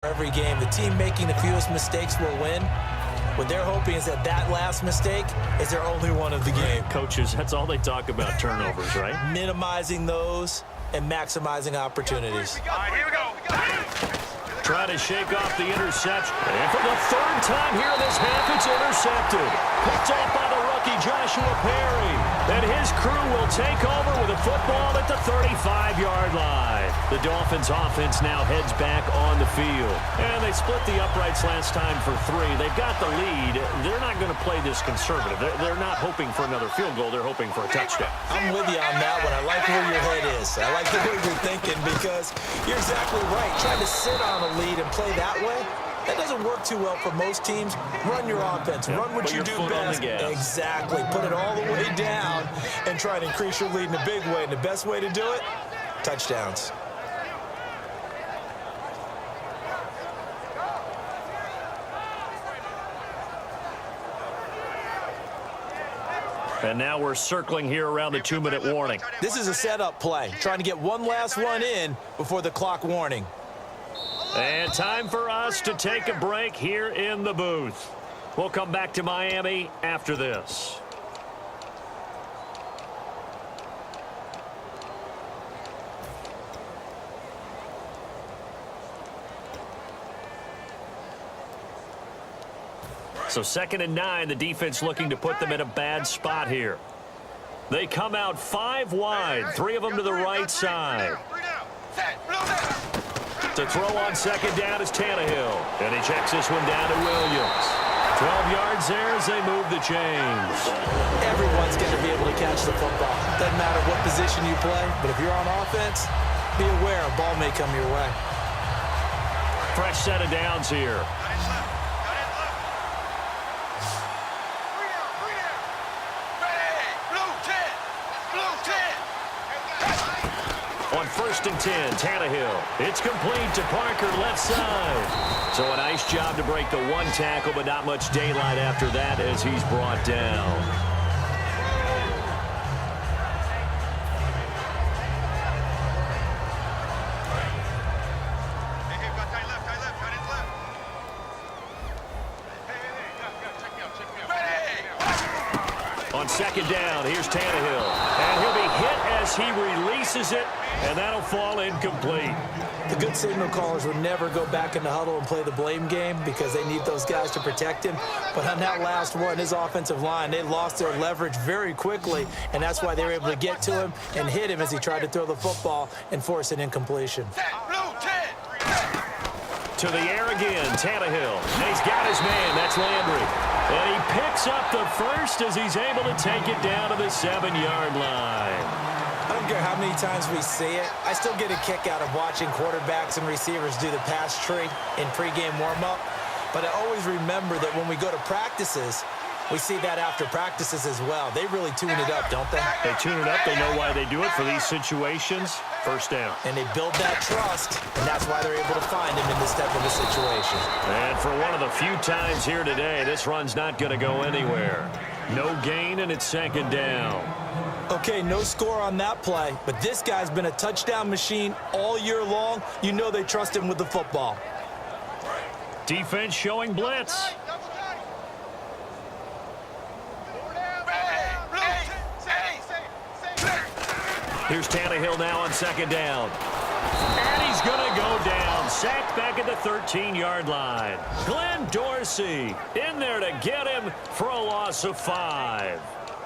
Every game, the team making the fewest mistakes will win. What they're hoping is that last mistake is their only one of the game. Coaches, that's all they talk about, turnovers, right? Minimizing those and maximizing opportunities. All right, here we go. Trying to shake off the interception. And for the third time here in this half, it's intercepted. Picked off by the rookie Joshua Perry. And his crew will take over with a football at the 35-yard line. The Dolphins offense now heads back on the field. And they split the uprights last time for 3. They've got the lead. They're not going to play this conservative. They're not hoping for another field goal. They're hoping for a touchdown. I'm with you on that one. I like where your head is. I like the way you're thinking because you're exactly right. Trying to sit on a lead and play that way, that doesn't work too well for most teams. Run your offense. Run what you do best. Exactly. Put it all the way down and try to increase your lead in a big way. And the best way to do it, touchdowns. And now we're circling here around the 2-minute warning. This is a setup play. Trying to get one last one in before the clock warning. And time for us to take a break here in the booth. We'll come back to Miami after this. So 2nd and 9, the defense looking to put them in a bad spot here. They come out 5 wide, 3 of them to the right side. To throw on 2nd down is Tannehill. And he checks this one down to Williams. 12 yards there as they move the chains. Everyone's going to be able to catch the football. Doesn't matter what position you play, but if you're on offense, be aware a ball may come your way. Fresh set of downs here. On 1st and 10, Tannehill. It's complete to Parker, left side. So a nice job to break the 1 tackle, but not much daylight after that as he's brought down. On 2nd down, here's Tannehill. And he'll be hit as he releases it, and that'll fall incomplete. The good signal callers would never go back in the huddle and play the blame game because they need those guys to protect him. But on that last one, his offensive line, they lost their leverage very quickly, and that's why they were able to get to him and hit him as he tried to throw the football and force an incompletion. To the air again, Tannehill. And he's got his man. That's Landry. And he picks up the first as he's able to take it down to the 7-yard line. I don't care how many times we see it. I still get a kick out of watching quarterbacks and receivers do the pass tree in pregame warm-up. But I always remember that when we go to practices, we see that after practices as well. They really tune it up, don't they? They tune it up. They know why they do it for these situations. First down. And they build that trust, and that's why they're able to find him in this type of a situation. And for one of the few times here today, this run's not going to go anywhere. No gain, and it's 2nd down. Okay, no score on that play, but this guy's been a touchdown machine all year long. You know they trust him with the football. Defense showing blitz. Here's Tannehill now on 2nd down. And he's going to go down. Sacked back at the 13-yard line. Glenn Dorsey in there to get him for a loss of 5.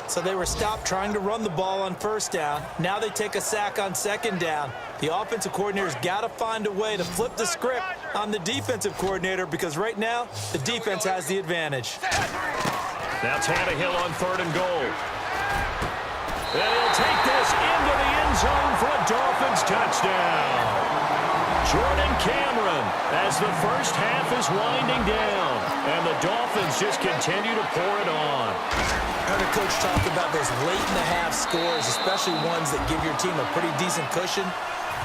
So they were stopped trying to run the ball on 1st down. Now they take a sack on 2nd down. The offensive coordinator's got to find a way to flip the script on the defensive coordinator because right now the defense has the advantage. Now Tannehill on 3rd and goal. And he'll take this into the end zone for a Dolphins touchdown. Jordan Cameron as the first half is winding down. And the Dolphins just continue to pour it on. I heard a coach talk about those late-in-the-half scores, especially ones that give your team a pretty decent cushion.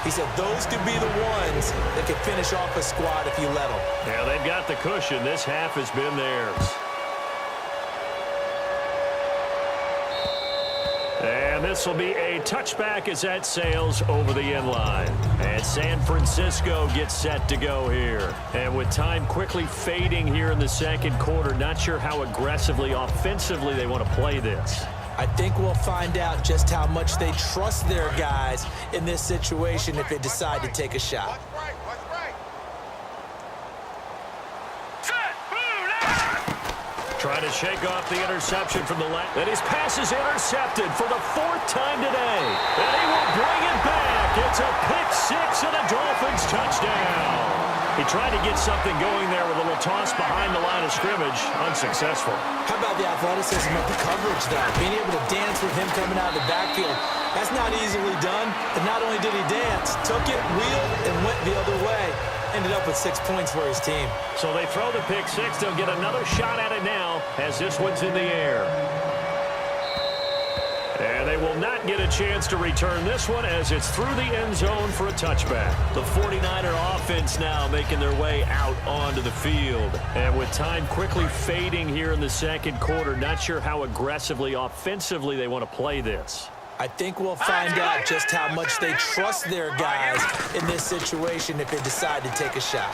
He said those could be the ones that could finish off a squad if you let them. Yeah, they've got the cushion. This half has been theirs. And this will be a touchback as that sails over the end line. And San Francisco gets set to go here. And with time quickly fading here in the second quarter, not sure how aggressively, offensively they want to play this. I think we'll find out just how much they trust their guys in this situation if they decide to take a shot. Trying to shake off the interception from the left. And his pass is intercepted for the fourth time today. And he will bring it back. It's a pick six and a Dolphins touchdown. He tried to get something going there with a little toss behind the line of scrimmage. Unsuccessful. How about the athleticism of the coverage, though? Being able to dance with him coming out of the backfield. That's not easily done. And not only did he dance, took it, wheeled, and went the other way. Ended up with 6 points for his team. So they throw the pick six. They'll get another shot at it now as this one's in the air. And they will not get a chance to return this one as it's through the end zone for a touchback. The 49er offense now making their way out onto the field. And with time quickly fading here in the second quarter, not sure how aggressively, offensively they want to play this. I think we'll find out just how much they trust their guys in this situation if they decide to take a shot.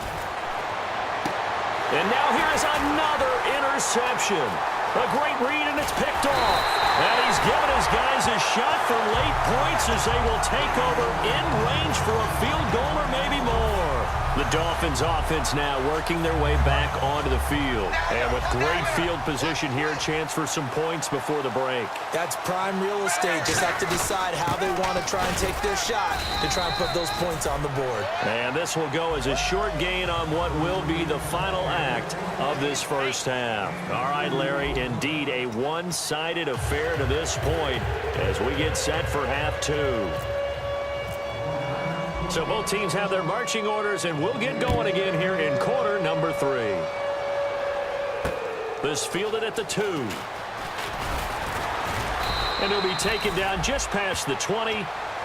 And now here is another interception. A great read, and it's picked off. And he's given his guys a shot for late points as they will take over in range for a field goal or maybe more. The Dolphins offense now working their way back onto the field. And with great field position here, chance for some points before the break. That's prime real estate. Just have to decide how they want to try and take their shot to try and put those points on the board. And this will go as a short gain on what will be the final act of this first half. All right, Larry, indeed a one-sided affair to this point as we get set for half two. So both teams have their marching orders, and we'll get going again here in quarter number 3. This fielded at the 2. And he'll be taken down just past the 20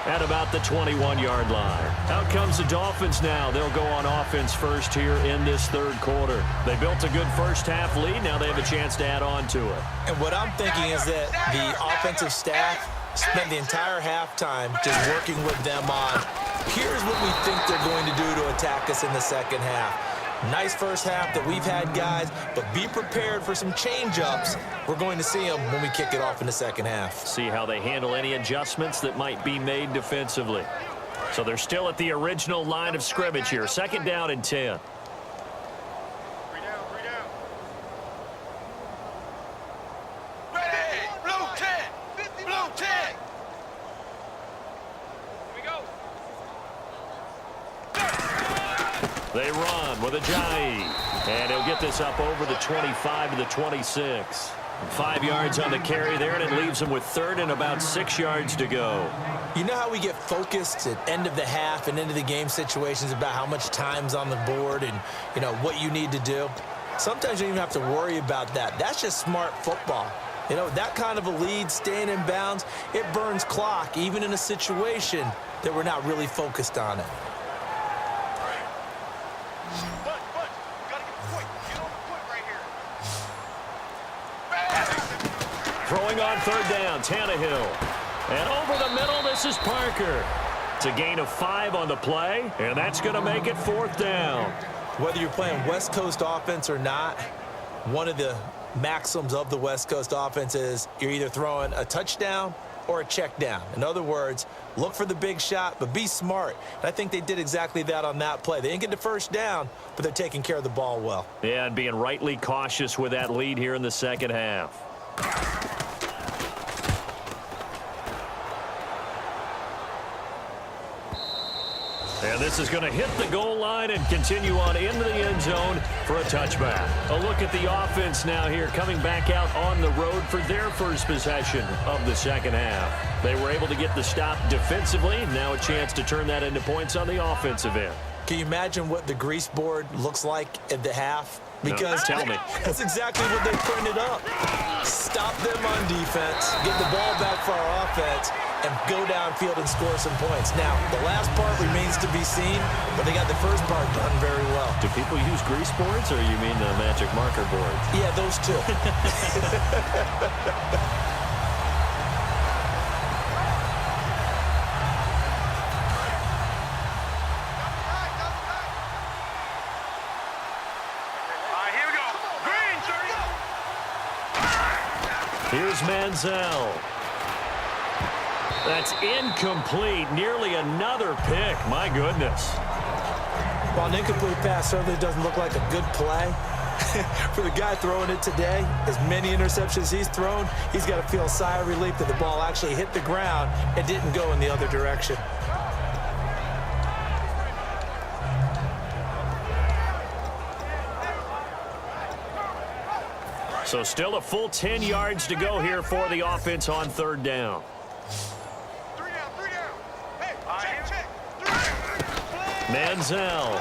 at about the 21-yard line. Out comes the Dolphins now. They'll go on offense first here in this third quarter. They built a good first half lead. Now they have a chance to add on to it. And what I'm thinking is that the offensive staff spent the entire halftime just working with them on, here's what we think they're going to do to attack us in the second half. Nice first half that we've had, guys, but be prepared for some change-ups. We're going to see them when we kick it off in the second half. See how they handle any adjustments that might be made defensively. So they're still at the original line of scrimmage here. Second down and 10. They run with Ajayi. And he'll get this up over the 25 to the 26. 5 yards on the carry there, and it leaves him with third and about 6 yards to go. You know how we get focused at end of the half and into the game situations about how much time's on the board and, you know, what you need to do? Sometimes you don't even have to worry about that. That's just smart football. You know, that kind of a lead, staying in bounds, it burns clock, even in a situation that we're not really focused on it. Throwing on third down, Tannehill. And over the middle, this is Parker. It's a gain of 5 on the play, and that's going to make it fourth down. Whether you're playing West Coast offense or not, one of the maxims of the West Coast offense is you're either throwing a touchdown or a check down. In other words, look for the big shot, but be smart. And I think they did exactly that on that play. They didn't get the first down, but they're taking care of the ball well. Yeah, and being rightly cautious with that lead here in the second half. And this is going to hit the goal line and continue on into the end zone for a touchback. A look at the offense now here, coming back out on the road for their first possession of the second half. They were able to get the stop defensively. Now a chance to turn that into points on the offensive end. Can you imagine what the grease board looks like at the half? Because no, tell me. That's exactly what they printed up. Stop them on defense, get the ball back for our offense, and go downfield and score some points. Now, the last part remains to be seen, but they got the first part done very well. Do people use grease boards, or you mean the magic marker boards? Yeah, those two. Here's Manziel. That's incomplete. Nearly another pick. My goodness. While an incomplete pass certainly doesn't look like a good play, for the guy throwing it today, as many interceptions he's thrown, he's got to feel a sigh of relief that the ball actually hit the ground and didn't go in the other direction. So still a full 10 yards to go here for the offense on third down. Manziel.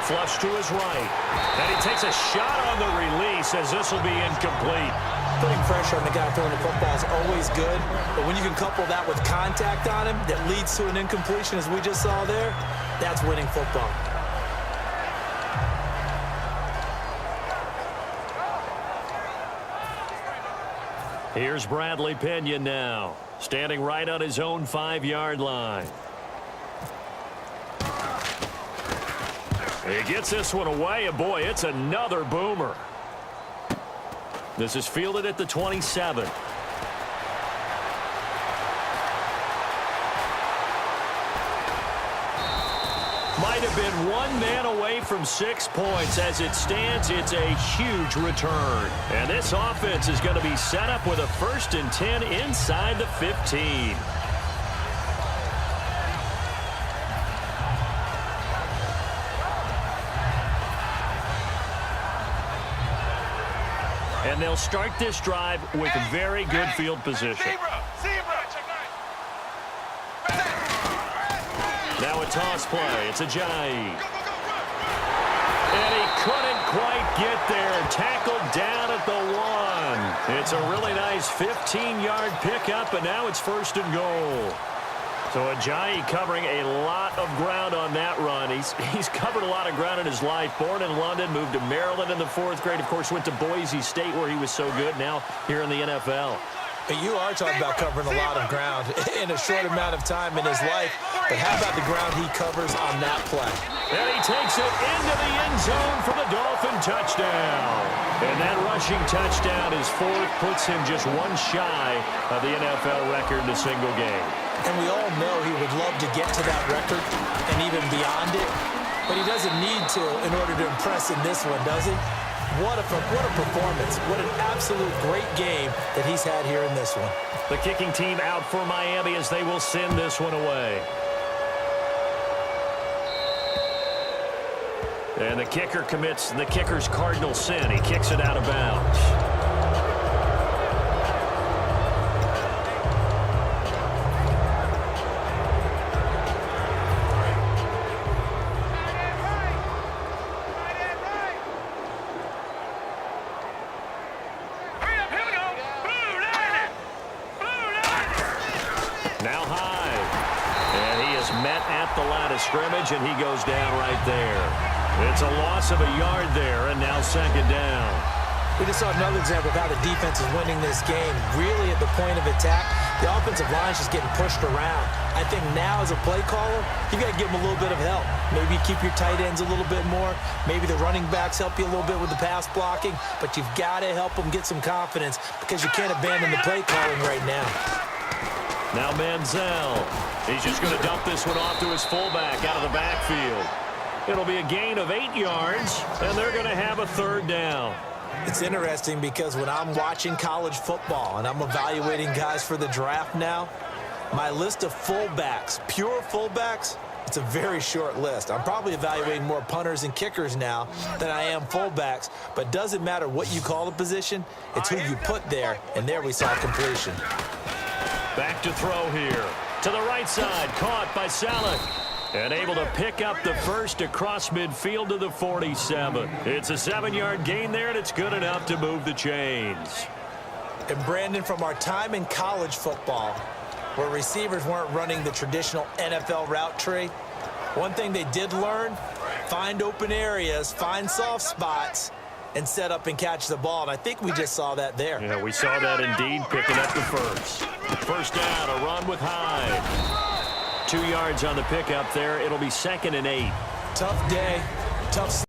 Flush to his right. And he takes a shot on the release as this will be incomplete. Putting pressure on the guy throwing the football is always good, but when you can couple that with contact on him that leads to an incompletion, as we just saw there, that's winning football. Here's Bradley Pinion now, standing right on his own 5-yard line. He gets this one away, and boy, it's another boomer. This is fielded at the 27. Might have been one man away from 6 points. As it stands, it's a huge return. And this offense is going to be set up with a 1st and 10 inside the 15. And they'll start this drive with very good field position. Now a toss play. It's Ajayi. And he couldn't quite get there. Tackled down at the 1. It's a really nice 15-yard pickup, and now it's 1st and goal. So Ajayi covering a lot of ground on that run. He's covered a lot of ground in his life. Born in London, moved to Maryland in the 4th grade. Of course, went to Boise State where he was so good. Now here in the NFL. You are talking about covering a lot of ground in a short amount of time in his life. But how about the ground he covers on that play? And he takes it into the end zone for the Dolphin touchdown. And that rushing touchdown is 4th, puts him just one shy of the NFL record in a single game. And we all know he would love to get to that record and even beyond it. But he doesn't need to in order to impress in this one, does he? What a performance. What an absolute great game that he's had here in this one. The kicking team out for Miami as they will send this one away. And the kicker commits the kicker's cardinal sin. He kicks it out of bounds. Now high. And he is met at the line of scrimmage, and he goes down right there. It's a loss of a yard there, and now 2nd down. We just saw another example of how the defense is winning this game. Really at the point of attack, the offensive line is just getting pushed around. I think now as a play caller, you got to give them a little bit of help. Maybe keep your tight ends a little bit more. Maybe the running backs help you a little bit with the pass blocking. But you've got to help them get some confidence because you can't abandon the play calling right now. Now Manziel. He's just going to dump this one off to his fullback out of the backfield. It'll be a gain of 8 yards, and they're going to have a 3rd down. It's interesting because when I'm watching college football and I'm evaluating guys for the draft now, my list of fullbacks, pure fullbacks, it's a very short list. I'm probably evaluating more punters and kickers now than I am fullbacks, but doesn't matter what you call the position, it's who you put there, and there we saw completion. Back to throw here. To the right side, caught by Salek. And able to pick up the 1st across midfield to the 47. It's a 7-yard gain there, and it's good enough to move the chains. And Brandon, from our time in college football, where receivers weren't running the traditional NFL route tree, one thing they did learn, find open areas, find soft spots, and set up and catch the ball. And I think we just saw that there. Yeah, we saw that indeed, picking up the 1st. 1st down, a run with Hyde. 2 yards on the pickup there. It'll be 2nd and 8. Tough day, tough